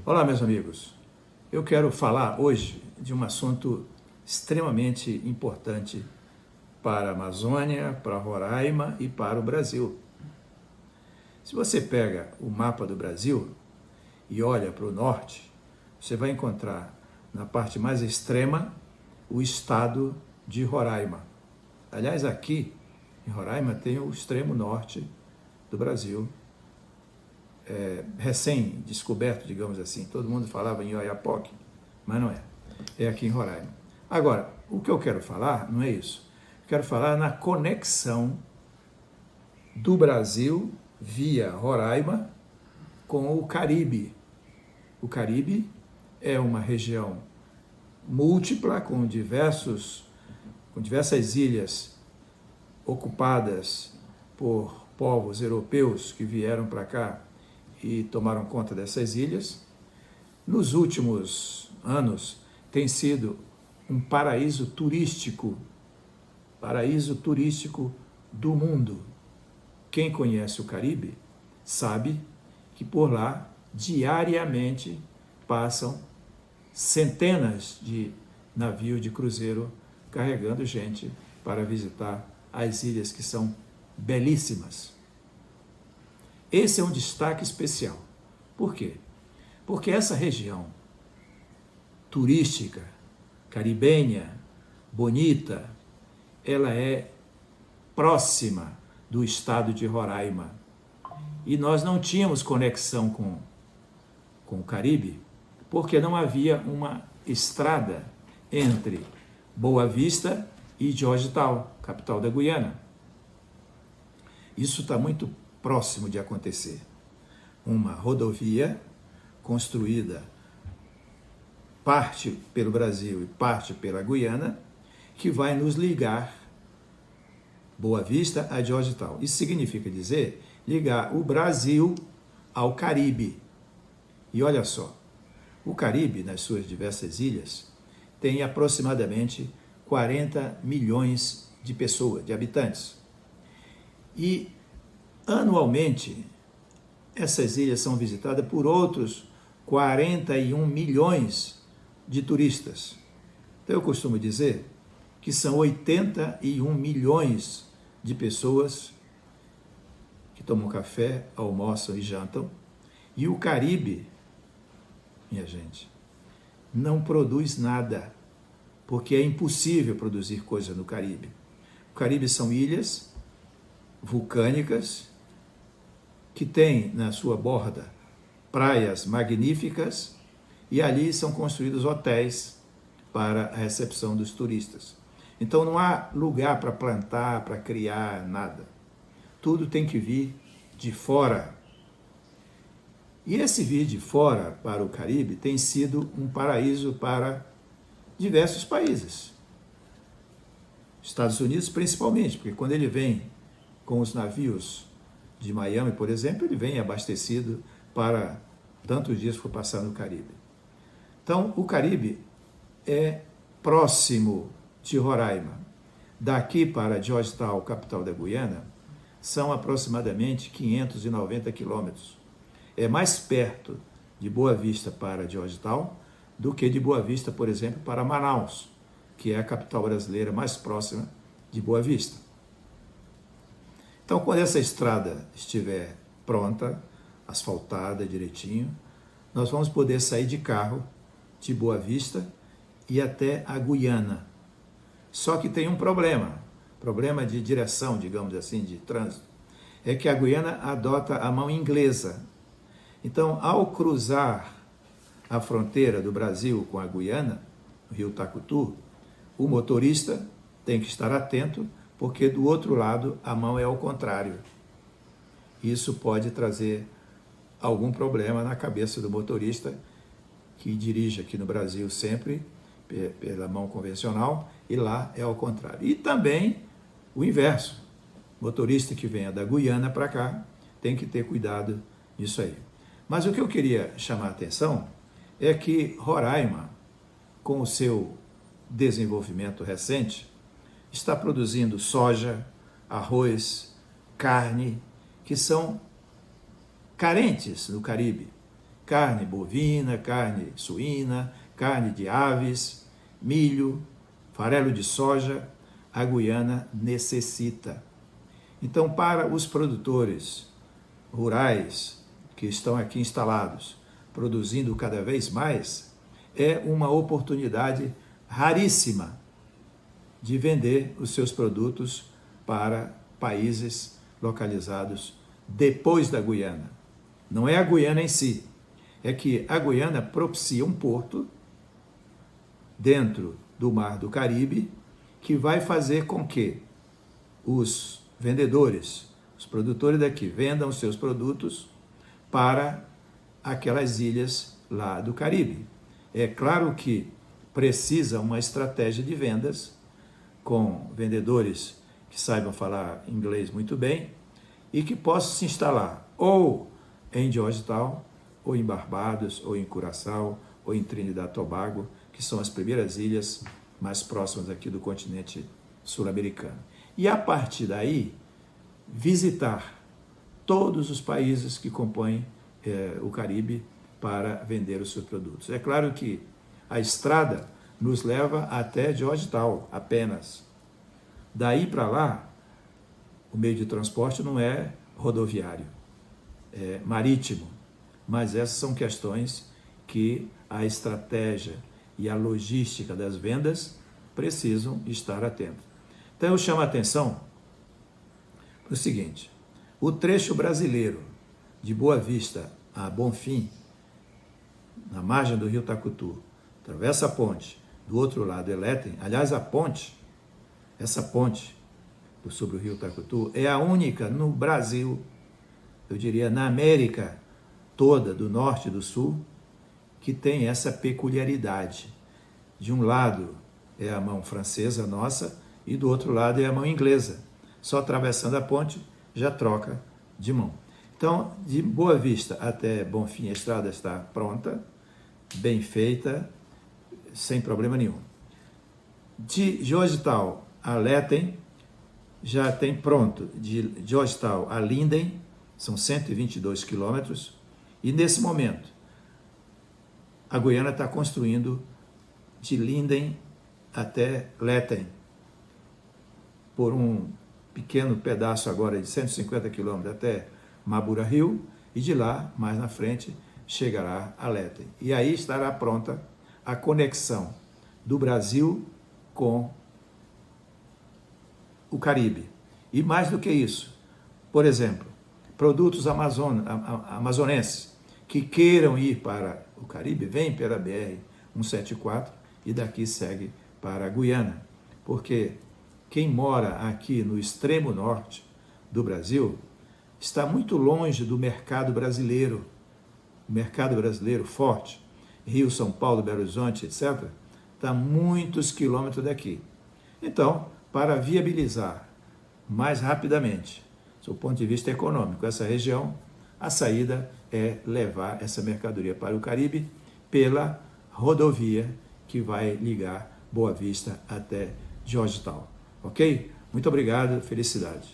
Olá, meus amigos. Eu quero falar hoje de um assunto extremamente importante para a Amazônia, para Roraima e para o Brasil. Se você pega o mapa do Brasil e olha para o norte, você vai encontrar na parte mais extrema o estado de Roraima. Aliás, aqui em Roraima tem o extremo norte do Brasil, recém-descoberto, digamos assim. Todo mundo falava em Oiapoque, mas não é. É aqui em Roraima. Agora, o que eu quero falar não é isso. Eu quero falar na conexão do Brasil via Roraima com o Caribe. O Caribe é uma região múltipla, com diversas ilhas ocupadas por povos europeus que vieram para cá e tomaram conta dessas ilhas. Nos últimos anos tem sido um paraíso turístico do mundo. Quem conhece o Caribe sabe que por lá diariamente passam centenas de navios de cruzeiro carregando gente para visitar as ilhas, que são belíssimas. Esse é um destaque especial. Por quê? Porque essa região turística, caribenha, bonita, ela é próxima do estado de Roraima. E nós não tínhamos conexão com o Caribe, porque não havia uma estrada entre Boa Vista e Georgetown, capital da Guiana. Isso está muito próximo de acontecer. Uma rodovia construída parte pelo Brasil e parte pela Guiana, que vai nos ligar Boa Vista a Georgetown. Isso significa dizer ligar o Brasil ao Caribe. E olha só, o Caribe, nas suas diversas ilhas, tem aproximadamente 40 milhões de pessoas, de habitantes. E anualmente, essas ilhas são visitadas por outros 41 milhões de turistas. Então eu costumo dizer que são 81 milhões de pessoas que tomam café, almoçam e jantam. E o Caribe, minha gente, não produz nada, porque é impossível produzir coisa no Caribe. O Caribe são ilhas vulcânicas que têm na sua borda praias magníficas e ali são construídos hotéis para a recepção dos turistas. Então não há lugar para plantar, para criar, nada. Tudo tem que vir de fora. E esse vir de fora para o Caribe tem sido um paraíso para diversos países. Estados Unidos principalmente, porque quando ele vem com os navios de Miami, por exemplo, ele vem abastecido para tantos dias que for passar no Caribe. Então, o Caribe é próximo de Roraima. Daqui para Georgetown, capital da Guiana, são aproximadamente 590 quilômetros. É mais perto de Boa Vista para Georgetown do que de Boa Vista, por exemplo, para Manaus, que é a capital brasileira mais próxima de Boa Vista. Então, quando essa estrada estiver pronta, asfaltada direitinho, nós vamos poder sair de carro de Boa Vista e até a Guiana. Só que tem um problema de direção, digamos assim, de trânsito, é que a Guiana adota a mão inglesa. Então, ao cruzar a fronteira do Brasil com a Guiana, o rio Tacutu, o motorista tem que estar atento, porque do outro lado a mão é ao contrário. Isso pode trazer algum problema na cabeça do motorista que dirige aqui no Brasil sempre pela mão convencional e lá é ao contrário. E também o inverso. O motorista que venha da Guiana para cá tem que ter cuidado nisso aí. Mas o que eu queria chamar a atenção é que Roraima, com o seu desenvolvimento recente, está produzindo soja, arroz, carne, que são carentes no Caribe. carne bovina, carne suína, carne de aves, milho, farelo de soja, a Guiana necessita. Então, para os produtores rurais que estão aqui instalados, produzindo cada vez mais, é uma oportunidade raríssima de vender os seus produtos para países localizados depois da Guiana. Não é a Guiana em si, é que a Guiana propicia um porto dentro do Mar do Caribe que vai fazer com que os vendedores, os produtores daqui, vendam os seus produtos para aquelas ilhas lá do Caribe. É claro que precisa uma estratégia de vendas com vendedores que saibam falar inglês muito bem e que possam se instalar ou em Georgetown, ou em Barbados, ou em Curaçao, ou em Trinidad e Tobago, que são as primeiras ilhas mais próximas aqui do continente sul-americano. E a partir daí, visitar todos os países que compõem o Caribe para vender os seus produtos. É claro que a estrada nos leva até Georgetown apenas. Daí para lá, o meio de transporte não é rodoviário, é marítimo, mas essas são questões que a estratégia e a logística das vendas precisam estar atentos. Então eu chamo a atenção para o seguinte: o trecho brasileiro de Boa Vista a Bonfim, na margem do rio Tacutu, atravessa a ponte, do outro lado é Lethem. Aliás, essa ponte sobre o rio Tacutu é a única no Brasil, eu diria na América toda, do norte e do sul, que tem essa peculiaridade. De um lado é a mão francesa nossa e do outro lado é a mão inglesa. Só atravessando a ponte já troca de mão. Então, de Boa Vista até Bonfim, a estrada está pronta, bem feita, sem problema nenhum. De Georgetown a Lethem, já tem pronto. De Georgetown a Linden, são 122 quilômetros, e nesse momento, a Guiana está construindo de Linden até Lethem, por um pequeno pedaço agora de 150 quilômetros até Mabura Hill, e de lá, mais na frente, chegará a Lethem. E aí estará pronta a conexão do Brasil com o Caribe. E mais do que isso, por exemplo, produtos amazonenses que queiram ir para o Caribe, vêm pela BR-174 e daqui segue para a Guiana, porque quem mora aqui no extremo norte do Brasil está muito longe do mercado brasileiro forte, Rio, São Paulo, Belo Horizonte, etc., está a muitos quilômetros daqui. Então, para viabilizar mais rapidamente, do ponto de vista econômico, essa região, a saída é levar essa mercadoria para o Caribe pela rodovia que vai ligar Boa Vista até Georgetown. Ok? Muito obrigado, felicidade.